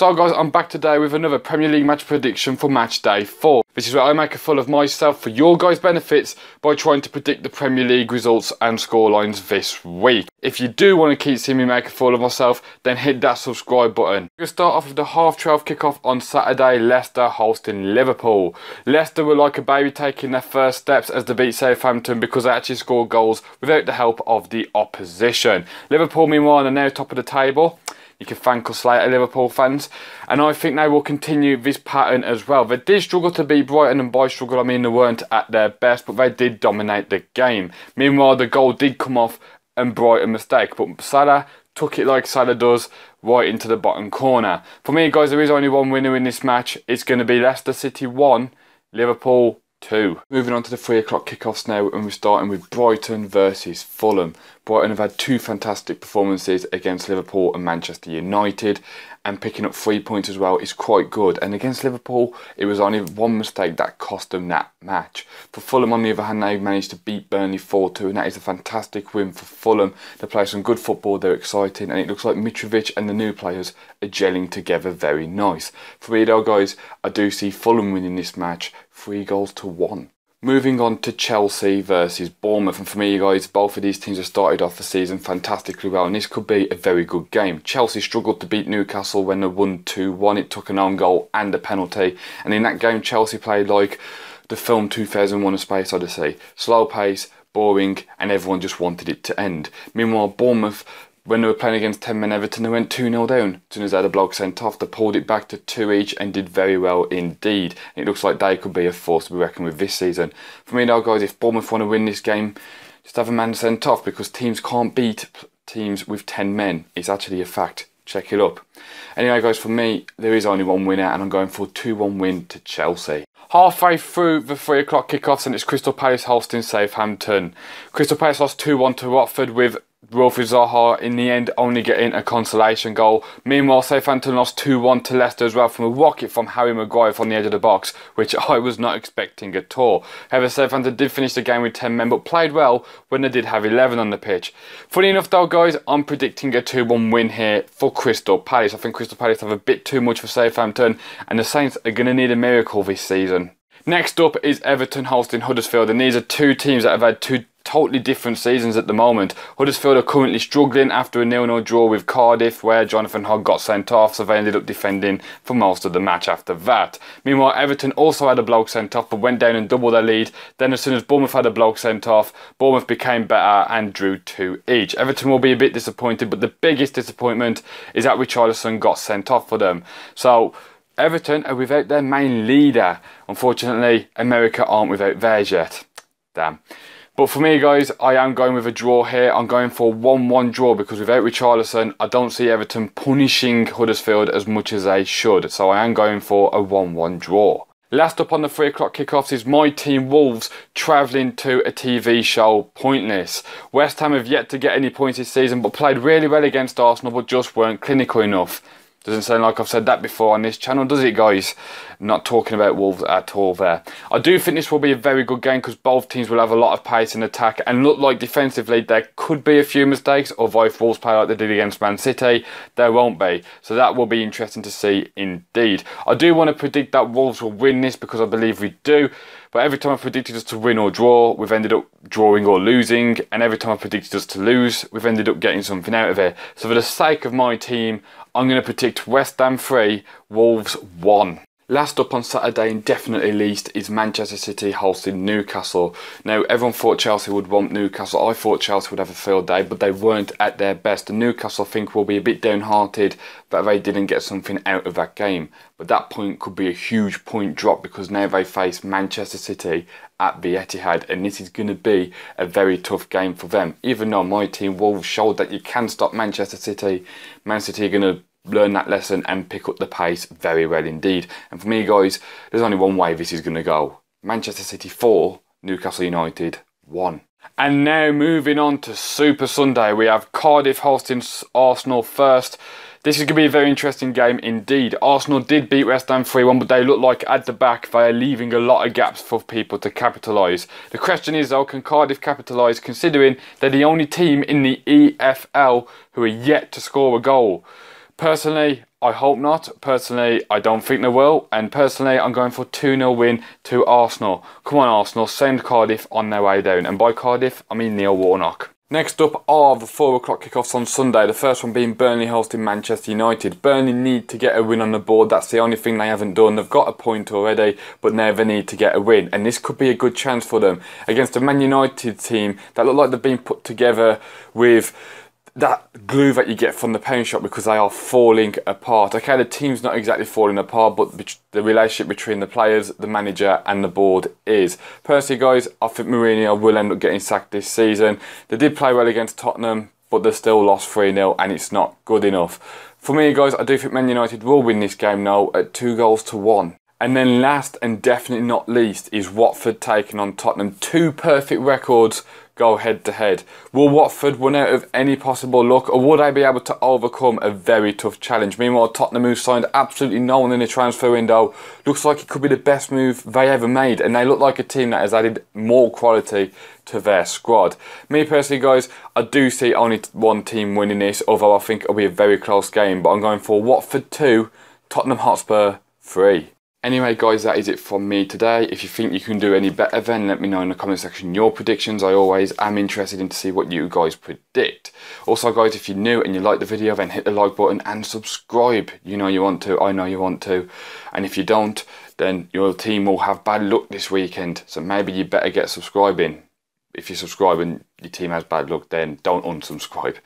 So guys, I'm back today with another Premier League match prediction for match day 4. This is where I make a fool of myself for your guys' benefits by trying to predict the Premier League results and scorelines this week. If you do want to keep seeing me make a fool of myself, then hit that subscribe button. We're going to start off with the 12:30 kickoff on Saturday, Leicester hosting Liverpool. Leicester were like a baby taking their first steps as they beat Southampton because they actually scored goals without the help of the opposition. Liverpool, meanwhile, are now top of the table. You can thank us later, Liverpool fans. And I think they will continue this pattern as well. They did struggle to beat Brighton, and by struggle I mean they weren't at their best, but they did dominate the game. Meanwhile, the goal did come off and Brighton mistake, but Salah took it like Salah does, right into the bottom corner. For me, guys, there is only one winner in this match. It's going to be Leicester City 1, Liverpool 2. Moving on to the 3 o'clock kickoffs now, and we're starting with Brighton versus Fulham. Brighton have had 2 fantastic performances against Liverpool and Manchester United, and picking up 3 points as well is quite good. And against Liverpool, it was only one mistake that cost them that match. For Fulham, on the other hand, they managed to beat Burnley 4-2, and that is a fantastic win for Fulham. They play some good football, they're exciting, and it looks like Mitrovic and the new players are gelling together very nice. For me though, guys, I do see Fulham winning this match 3-1. Moving on to Chelsea versus Bournemouth, and for me, guys, both of these teams have started off the season fantastically well, and this could be a very good game. Chelsea struggled to beat Newcastle when they won 2-1. It took an own goal and a penalty, and in that game, Chelsea played like the film 2001: A Space Odyssey. Slow pace, boring, and everyone just wanted it to end. Meanwhile, Bournemouth, when they were playing against 10-man Everton, they went 2-0 down. As soon as they had a bloke sent off, they pulled it back to 2 each and did very well indeed. It looks like they could be a force to be reckoned with this season. For me though, guys, if Bournemouth want to win this game, just have a man sent off, because teams can't beat teams with 10 men. It's actually a fact. Check it up. Anyway, guys, for me, there is only one winner, and I'm going for a 2-1 win to Chelsea. Halfway through the 3 o'clock kickoffs, and it's Crystal Palace hosting Southampton. Crystal Palace lost 2-1 to Watford, with Wilfried Zaha in the end only getting a consolation goal. Meanwhile, Southampton lost 2-1 to Leicester as well from a rocket from Harry Maguire from the edge of the box, which I was not expecting at all. However, Southampton did finish the game with 10 men, but played well when they did have 11 on the pitch. Funny enough though, guys, I'm predicting a 2-1 win here for Crystal Palace. I think Crystal Palace have a bit too much for Southampton, and the Saints are going to need a miracle this season. Next up is Everton hosting Huddersfield, and these are 2 teams that have had 2 totally different seasons at the moment. Huddersfield are currently struggling after a 0-0 draw with Cardiff, where Jonathan Hogg got sent off, so they ended up defending for most of the match after that. Meanwhile, Everton also had a bloke sent off but went down and doubled their lead. Then as soon as Bournemouth had a bloke sent off, Bournemouth became better and drew 2 each. Everton will be a bit disappointed, but the biggest disappointment is that Richarlison got sent off for them. So Everton are without their main leader. Unfortunately, America aren't without theirs yet. Damn. But for me, guys, I am going with a draw here. I'm going for a 1-1 draw, because without Richarlison, I don't see Everton punishing Huddersfield as much as they should. So I am going for a 1-1 draw. Last up on the 3 o'clock kickoffs is my team Wolves travelling to a TV show pointless. West Ham have yet to get any points this season, but played really well against Arsenal, but just weren't clinical enough. Doesn't sound like I've said that before on this channel, does it, guys? Not talking about Wolves at all there. I do think this will be a very good game, because both teams will have a lot of pace in attack, and look like defensively there could be a few mistakes, although if Wolves play like they did against Man City, there won't be. So that will be interesting to see indeed. I do want to predict that Wolves will win this, because I believe we do. But every time I've predicted us to win or draw, we've ended up drawing or losing. And every time I've predicted us to lose, we've ended up getting something out of it. So for the sake of my team, I'm going to predict West Ham 3, Wolves 1. Last up on Saturday, and definitely least, is Manchester City hosting Newcastle. Now, everyone thought Chelsea would want Newcastle. I thought Chelsea would have a field day, but they weren't at their best. And Newcastle, I think, will be a bit downhearted that they didn't get something out of that game. But that point could be a huge point drop, because now they face Manchester City at the Etihad, and this is going to be a very tough game for them. Even though my team Wolves showed that you can stop Manchester City, Man City are going to learn that lesson and pick up the pace very well indeed. And for me, guys, there's only one way this is going to go. Manchester City 4, Newcastle United 1. And now moving on to Super Sunday, we have Cardiff hosting Arsenal first. This is going to be a very interesting game indeed. Arsenal did beat West Ham 3-1, but they look like at the back they are leaving a lot of gaps for people to capitalise. The question is though, can Cardiff capitalise, considering they're the only team in the EFL who are yet to score a goal? Personally, I hope not. Personally, I don't think they will. And personally, I'm going for 2-0 win to Arsenal. Come on, Arsenal, send Cardiff on their way down. And by Cardiff, I mean Neil Warnock. Next up are the 4 o'clock kickoffs on Sunday. The first one being Burnley hosting Manchester United. Burnley need to get a win on the board. That's the only thing they haven't done. They've got a point already, but now they need to get a win. And this could be a good chance for them against a Man United team that look like they've been put together with that glue that you get from the paint shop, because they are falling apart. Okay, the team's not exactly falling apart, but the relationship between the players, the manager and the board is. Personally, guys, I think Mourinho will end up getting sacked this season. They did play well against Tottenham, but they still lost 3-0 and it's not good enough. For me, guys, I do think Man United will win this game now at 2-1. And then last and definitely not least is Watford taking on Tottenham. 2 perfect records go head to head. Will Watford run out of any possible luck, or will they be able to overcome a very tough challenge? Meanwhile, Tottenham, who signed absolutely no one in the transfer window, looks like it could be the best move they ever made, and they look like a team that has added more quality to their squad. Me personally, guys, I do see only one team winning this, although I think it'll be a very close game, but I'm going for Watford 2, Tottenham Hotspur 3. Anyway, guys, that is it from me today. If you think you can do any better, then let me know in the comment section your predictions. I always am interested in to see what you guys predict. Also, guys, if you're new and you like the video, then hit the like button and subscribe. You know you want to, I know you want to. And if you don't, then your team will have bad luck this weekend. So maybe you better get subscribing. If you subscribe and your team has bad luck, then don't unsubscribe.